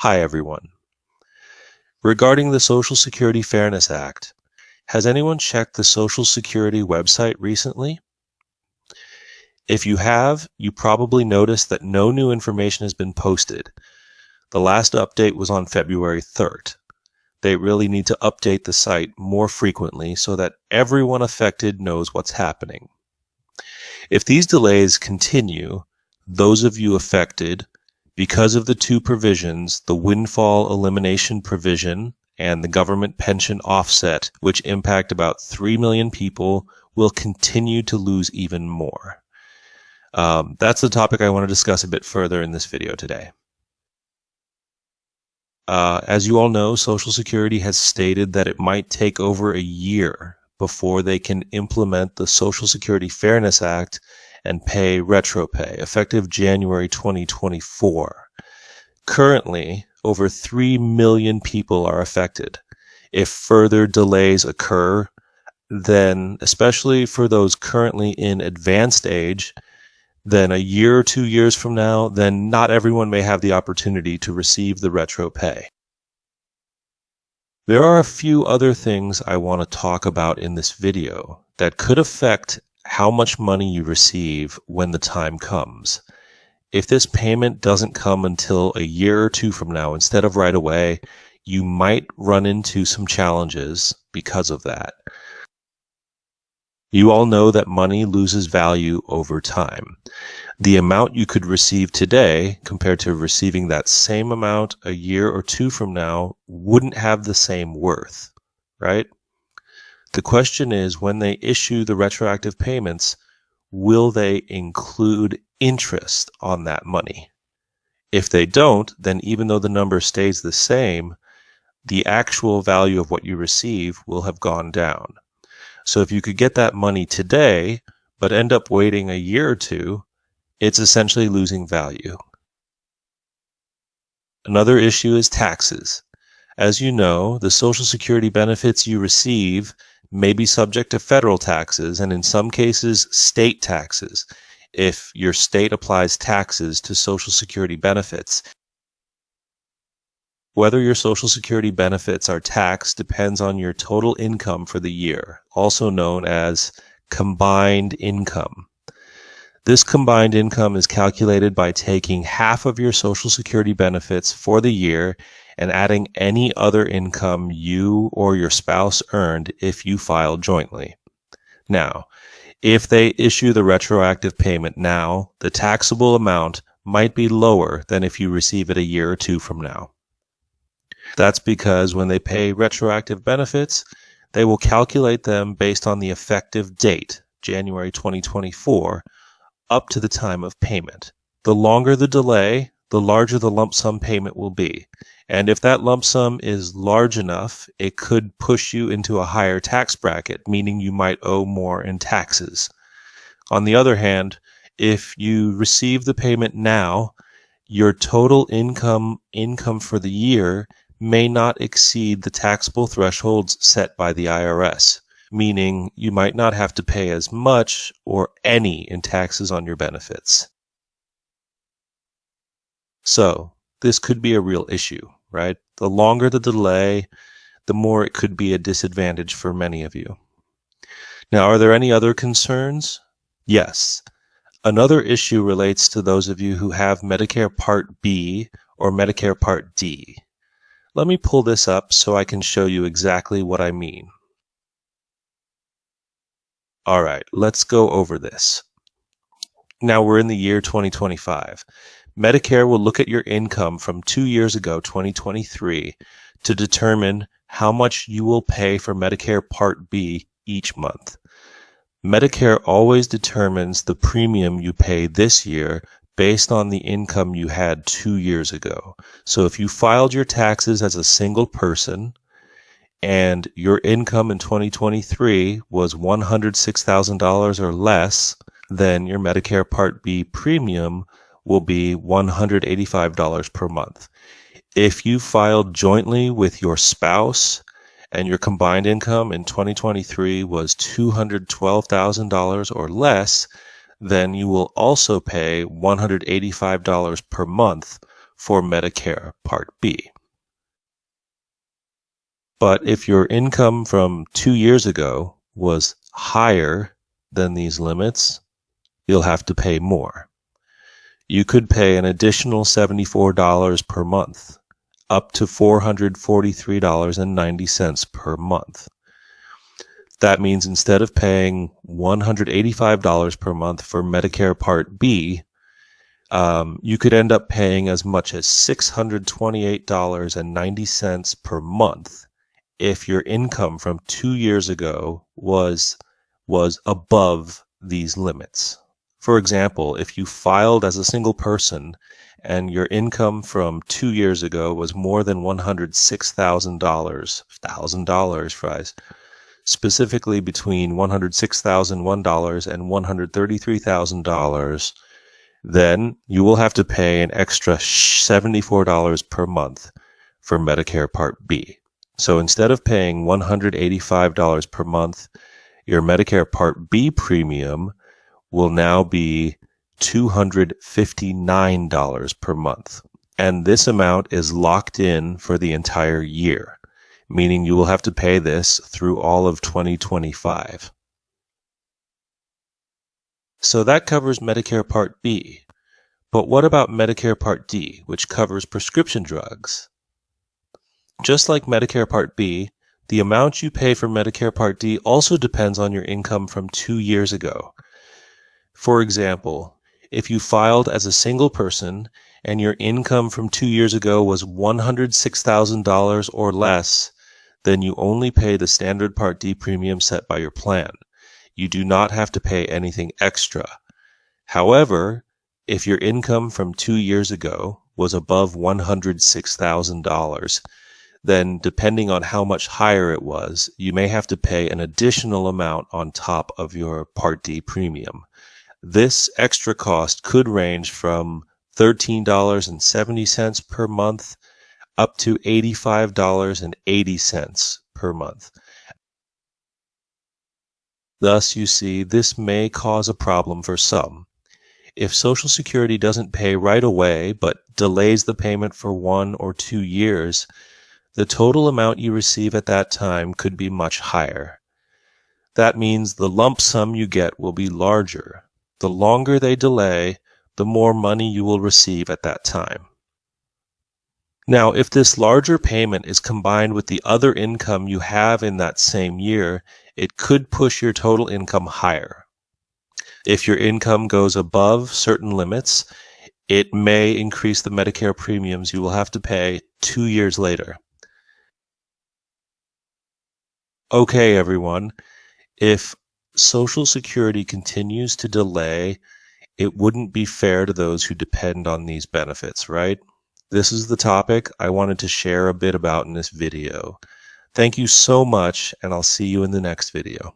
Hi everyone. Regarding the Social Security Fairness Act, has anyone checked the Social Security website recently? If you have, you probably noticed that no new information has been posted. The last update was on February 3rd. They really need to update the site more frequently so that everyone affected knows what's happening. If these delays continue, those of you affected, because of the two provisions, the windfall elimination provision and the government pension offset, which impact about 3 million people, will continue to lose even more. That's the topic I want to discuss a bit further in this video today. As you all know, Social Security has stated that it might take over a year before they can implement the Social Security Fairness Act and pay retro pay, effective January 2024. Currently, over 3 million people are affected. If further delays occur, then, especially for those currently in advanced age, then a year or 2 years from now, then not everyone may have the opportunity to receive the retro pay. There are a few other things I want to talk about in this video that could affect how much money you receive when the time comes. If this payment doesn't come until a year or two from now instead of right away, you might run into some challenges because of that. You all know that money loses value over time. The amount you could receive today compared to receiving that same amount a year or two from now wouldn't have the same worth, right? The question is, when they issue the retroactive payments, will they include interest on that money? If they don't, then even though the number stays the same, the actual value of what you receive will have gone down. So if you could get that money today, but end up waiting a year or two, it's essentially losing value. Another issue is taxes. As you know, the Social Security benefits you receive may be subject to federal taxes and in some cases state taxes if your state applies taxes to Social Security benefits. Whether your Social Security benefits are taxed depends on your total income for the year, also known as combined income. This combined income is calculated by taking half of your Social Security benefits for the year and adding any other income you or your spouse earned if you filed jointly. Now, if they issue the retroactive payment now, the taxable amount might be lower than if you receive it a year or two from now. That's because when they pay retroactive benefits, they will calculate them based on the effective date, January 2024, up to the time of payment. The longer the delay, the larger the lump sum payment will be. And if that lump sum is large enough, it could push you into a higher tax bracket, meaning you might owe more in taxes. On the other hand, if you receive the payment now, your total income for the year may not exceed the taxable thresholds set by the IRS, meaning you might not have to pay as much or any in taxes on your benefits. So, this could be a real issue, right? The longer the delay, the more it could be a disadvantage for many of you. Now, are there any other concerns? Yes. Another issue relates to those of you who have Medicare Part B or Medicare Part D. Let me pull this up so I can show you exactly what I mean. All right, let's go over this. Now we're in the year 2025. Medicare will look at your income from 2 years ago, 2023, to determine how much you will pay for Medicare Part B each month. Medicare always determines the premium you pay this year based on the income you had 2 years ago. So if you filed your taxes as a single person and your income in 2023 was $106,000 or less, then your Medicare Part B premium will be $185 per month. If you filed jointly with your spouse and your combined income in 2023 was $212,000 or less, then you will also pay $185 per month for Medicare Part B. But if your income from 2 years ago was higher than these limits, you'll have to pay more. You could pay an additional $74 per month, up to $443.90 per month. That means instead of paying $185 per month for Medicare Part B, you could end up paying as much as $628.90 per month if your income from 2 years ago was above these limits. For example, if you filed as a single person and your income from 2 years ago was more than $106,000, fries, specifically between $106,001 and $133,000, then you will have to pay an extra $74 per month for Medicare Part B. So instead of paying $185 per month, your Medicare Part B premium will now be $259 per month. And this amount is locked in for the entire year, meaning you will have to pay this through all of 2025. So that covers Medicare Part B. But what about Medicare Part D, which covers prescription drugs? Just like Medicare Part B, the amount you pay for Medicare Part D also depends on your income from 2 years ago. For example, if you filed as a single person and your income from 2 years ago was $106,000 or less, then you only pay the standard Part D premium set by your plan. You do not have to pay anything extra. However, if your income from 2 years ago was above $106,000, then depending on how much higher it was, you may have to pay an additional amount on top of your Part D premium. This extra cost could range from $13.70 per month up to $85.80 per month. Thus, you see, this may cause a problem for some. If Social Security doesn't pay right away but delays the payment for 1 or 2 years, the total amount you receive at that time could be much higher. That means the lump sum you get will be larger. The longer they delay, the more money you will receive at that time. Now, if this larger payment is combined with the other income you have in that same year, it could push your total income higher. If your income goes above certain limits, it may increase the Medicare premiums you will have to pay 2 years later. Okay, everyone, if Social Security continues to delay, it wouldn't be fair to those who depend on these benefits, right? This is the topic I wanted to share a bit about in this video. Thank you so much, and I'll see you in the next video.